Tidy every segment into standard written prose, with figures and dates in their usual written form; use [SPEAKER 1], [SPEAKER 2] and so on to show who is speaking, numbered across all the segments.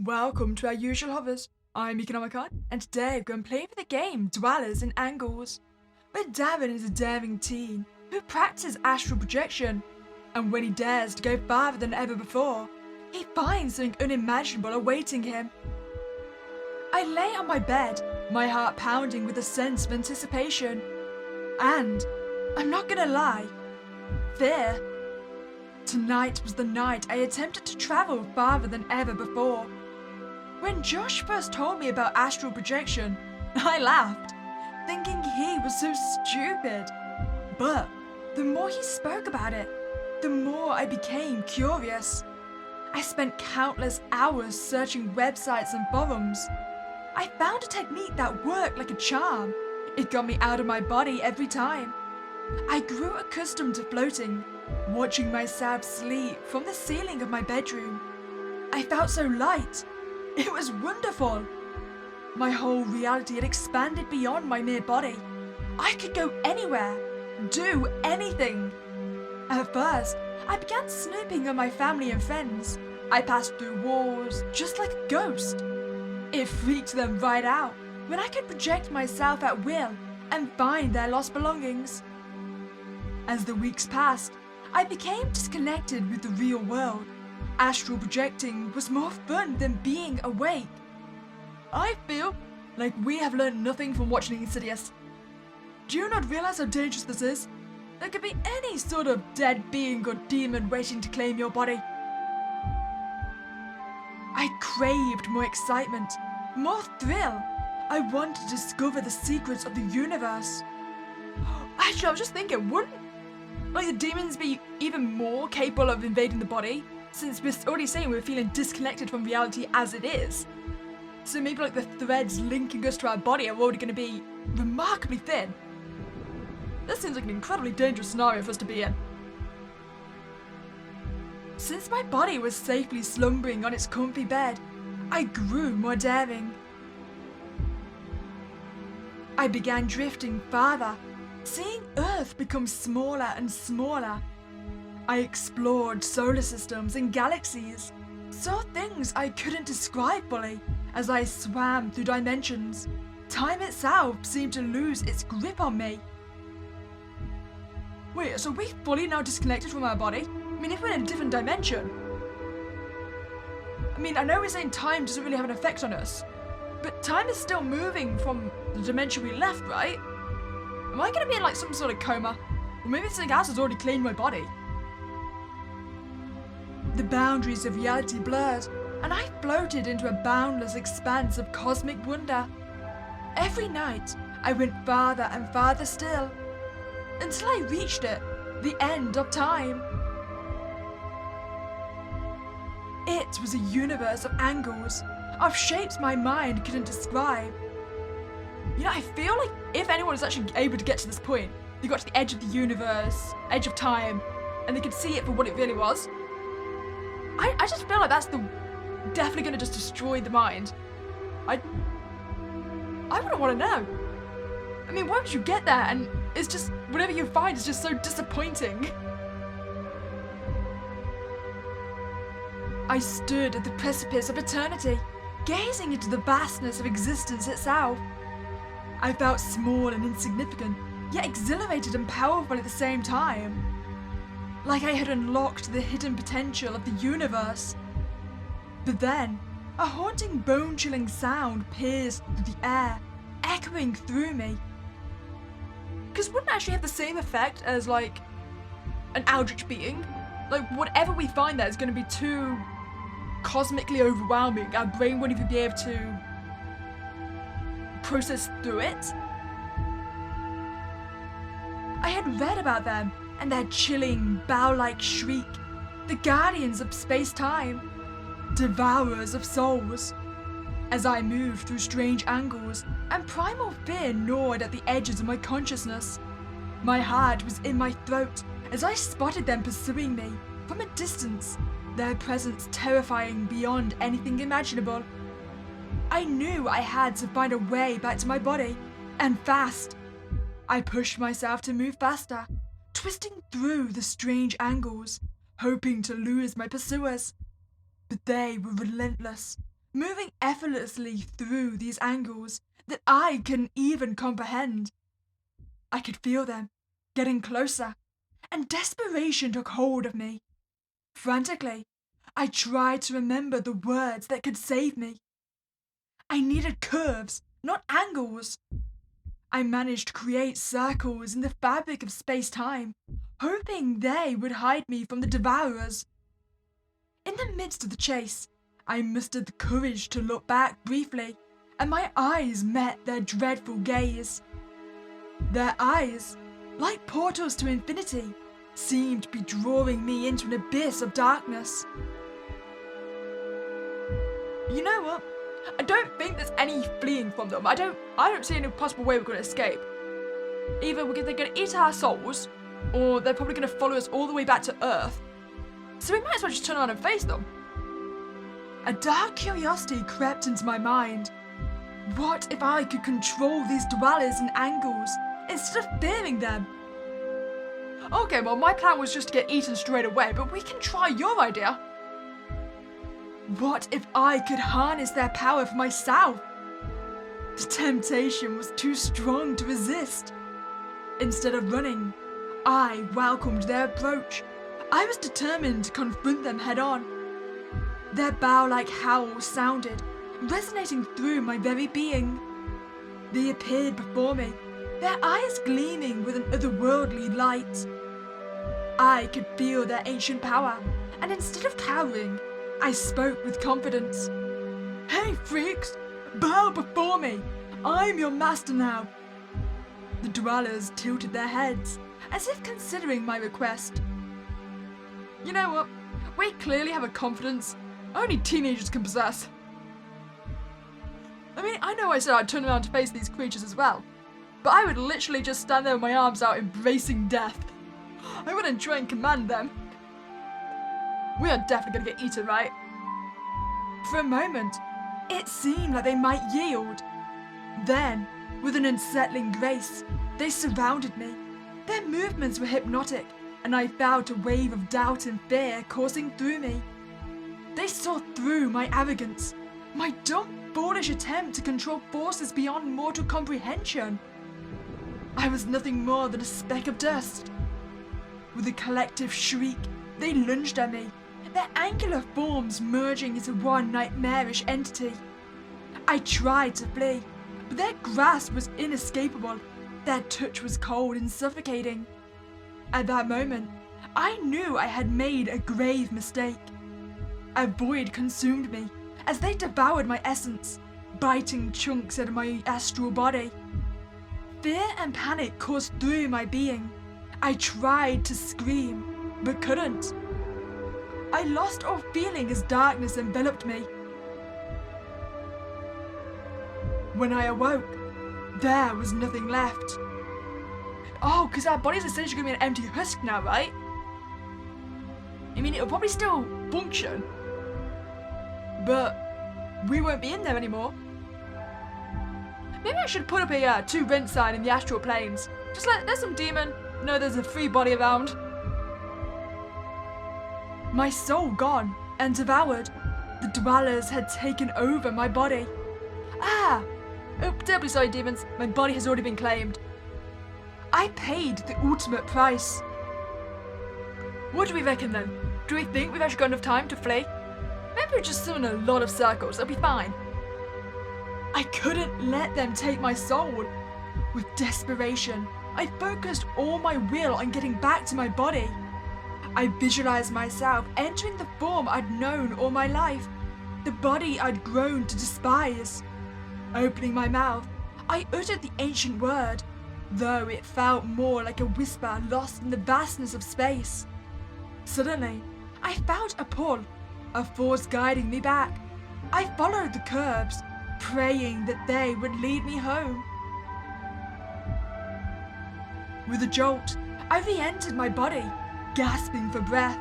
[SPEAKER 1] Welcome to our usual hovers. I'm Meeka Nomicon, and today we're going to play for the game Dwellers in Angles, where Davin is a daring teen who practices astral projection, and when he dares to go farther than ever before, he finds something unimaginable awaiting him. I lay on my bed, my heart pounding with a sense of anticipation, and, I'm not gonna lie, fear. Tonight was the night I attempted to travel farther than ever before. When Josh first told me about astral projection, I laughed, thinking he was so stupid. But the more he spoke about it, the more I became curious. I spent countless hours searching websites and forums. I found a technique that worked like a charm. It got me out of my body every time. I grew accustomed to floating, watching myself sleep from the ceiling of my bedroom. I felt so light. It was wonderful. My whole reality had expanded beyond my mere body. I could go anywhere, do anything. At first, I began snooping on my family and friends. I passed through walls just like a ghost. It freaked them right out when I could project myself at will and find their lost belongings. As the weeks passed, I became disconnected with the real world. Astral projecting was more fun than being awake. I feel like we have learned nothing from watching Insidious. Do you not realize how dangerous this is? There could be any sort of dead being or demon waiting to claim your body. I craved more excitement, more thrill. I wanted to discover the secrets of the universe. Actually, I was just thinking, wouldn't the demons be even more capable of invading the body? Since we're already saying we're feeling disconnected from reality as it is. So maybe the threads linking us to our body are already going to be remarkably thin. This seems like an incredibly dangerous scenario for us to be in. Since my body was safely slumbering on its comfy bed, I grew more daring. I began drifting farther, seeing Earth become smaller and smaller. I explored solar systems and galaxies, saw things I couldn't describe fully as I swam through dimensions. Time itself seemed to lose its grip on me. Wait, so are we fully now disconnected from our body? I mean, if we're in a different dimension. I mean, I know we're saying time doesn't really have an effect on us, but time is still moving from the dimension we left, right? Am I going to be in some sort of coma? Or maybe something else has already claimed my body. The boundaries of reality blurred, and I floated into a boundless expanse of cosmic wonder. Every night, I went farther and farther still, until I reached it, the end of time. It was a universe of angles, of shapes my mind couldn't describe. You know, I feel like if anyone was actually able to get to this point, they got to the edge of the universe, edge of time, and they could see it for what it really was. I just feel like that's definitely going to just destroy the mind. I wouldn't want to know. I mean, why would you get there and it's just, whatever you find is just so disappointing. I stood at the precipice of eternity, gazing into the vastness of existence itself. I felt small and insignificant, yet exhilarated and powerful at the same time. Like I had unlocked the hidden potential of the universe. But then, a haunting bone-chilling sound pierced through the air, echoing through me. Because wouldn't it actually have the same effect as an eldritch being? Whatever we find there is going to be too cosmically overwhelming. Our brain won't even be able to process through it. I had read about them and their chilling, bow-like shriek, the guardians of space-time, devourers of souls. As I moved through strange angles, and primal fear gnawed at the edges of my consciousness, my heart was in my throat as I spotted them pursuing me from a distance, their presence terrifying beyond anything imaginable. I knew I had to find a way back to my body, and fast. I pushed myself to move faster, twisting through the strange angles, hoping to lose my pursuers. But they were relentless, moving effortlessly through these angles that I couldn't even comprehend. I could feel them getting closer, and desperation took hold of me. Frantically, I tried to remember the words that could save me. I needed curves, not angles. I managed to create circles in the fabric of space-time, hoping they would hide me from the devourers. In the midst of the chase, I mustered the courage to look back briefly, and my eyes met their dreadful gaze. Their eyes, like portals to infinity, seemed to be drawing me into an abyss of darkness. You know what? I don't think there's any fleeing from them. I don't see any possible way we're going to escape. Either they're going to eat our souls, or they're probably going to follow us all the way back to Earth. So we might as well just turn around and face them. A dark curiosity crept into my mind. What if I could control these dwellers and angles instead of fearing them? Okay, well, my plan was just to get eaten straight away, but we can try your idea. What if I could harness their power for myself? The temptation was too strong to resist. Instead of running, I welcomed their approach. I was determined to confront them head-on. Their bow-like howl sounded, resonating through my very being. They appeared before me, their eyes gleaming with an otherworldly light. I could feel their ancient power, and instead of cowering, I spoke with confidence. Hey freaks, bow before me. I'm your master now. The dwellers tilted their heads, as if considering my request. You know what? We clearly have a confidence only teenagers can possess. I mean, I know I said I'd turn around to face these creatures as well, but I would literally just stand there with my arms out embracing death. I wouldn't try and command them. We are definitely going to get eaten, right? For a moment, it seemed like they might yield. Then, with an unsettling grace, they surrounded me. Their movements were hypnotic, and I felt a wave of doubt and fear coursing through me. They saw through my arrogance, my dumb, foolish attempt to control forces beyond mortal comprehension. I was nothing more than a speck of dust. With a collective shriek, they lunged at me, their angular forms merging into one nightmarish entity. I tried to flee, but their grasp was inescapable. Their touch was cold and suffocating. At that moment, I knew I had made a grave mistake. A void consumed me as they devoured my essence, biting chunks out of my astral body. Fear and panic coursed through my being. I tried to scream, but couldn't. I lost all feeling as darkness enveloped me. When I awoke, there was nothing left. Oh, because our body's essentially going to be an empty husk now, right? I mean, it'll probably still function, but we won't be in there anymore. Maybe I should put up a to rent sign in the astral planes. Just like, there's some demon, no, there's a free body around. My soul gone and devoured. The dwellers had taken over my body. Oh, terribly sorry, demons. My body has already been claimed. I paid the ultimate price. What do we reckon then? Do we think we've actually got enough time to flee? Maybe we're just doing a lot of circles, it'll be fine. I couldn't let them take my soul. With desperation, I focused all my will on getting back to my body. I visualized myself entering the form I'd known all my life, the body I'd grown to despise. Opening my mouth, I uttered the ancient word, though it felt more like a whisper lost in the vastness of space. Suddenly, I felt a pull, a force guiding me back. I followed the curves, praying that they would lead me home. With a jolt, I re-entered my body, gasping for breath.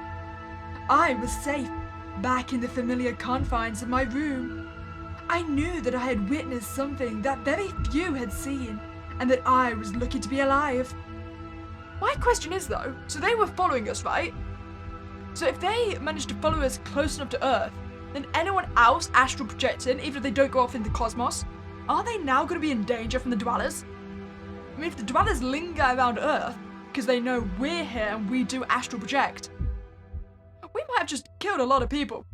[SPEAKER 1] I was safe, back in the familiar confines of my room. I knew that I had witnessed something that very few had seen, and that I was lucky to be alive. My question is though, so they were following us, right? So if they managed to follow us close enough to Earth, then anyone else astral projecting, even if they don't go off into the cosmos, are they now going to be in danger from the dwellers? I mean, if the dwellers linger around Earth because they know we're here and we do astral project, we might have just killed a lot of people.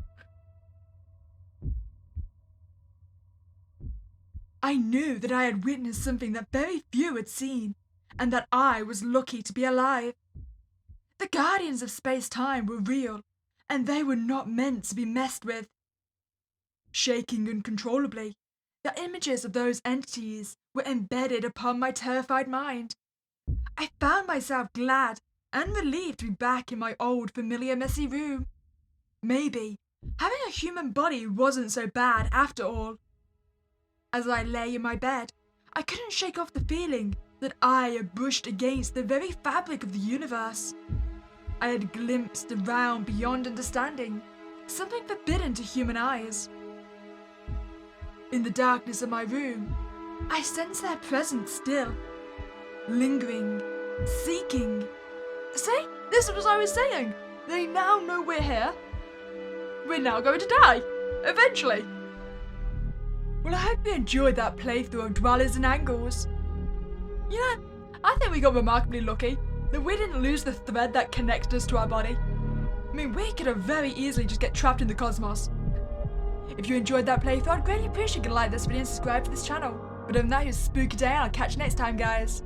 [SPEAKER 1] I knew that I had witnessed something that very few had seen, and that I was lucky to be alive. The guardians of space-time were real, and they were not meant to be messed with. Shaking uncontrollably, the images of those entities were embedded upon my terrified mind. I found myself glad and relieved to be back in my old familiar messy room. Maybe having a human body wasn't so bad after all. As I lay in my bed, I couldn't shake off the feeling that I had brushed against the very fabric of the universe. I had glimpsed a realm beyond understanding, something forbidden to human eyes. In the darkness of my room, I sensed their presence still, lingering, seeking. See, this was what I was saying. They now know we're here. We're now going to die, eventually. Well, I hope you enjoyed that playthrough of Dwellers and Angles. You know, I think we got remarkably lucky that we didn't lose the thread that connects us to our body. I mean, we could have very easily just get trapped in the cosmos. If you enjoyed that playthrough, I'd greatly appreciate you can like this video and subscribe to this channel. But other than that, it's a spooky day and I'll catch you next time, guys.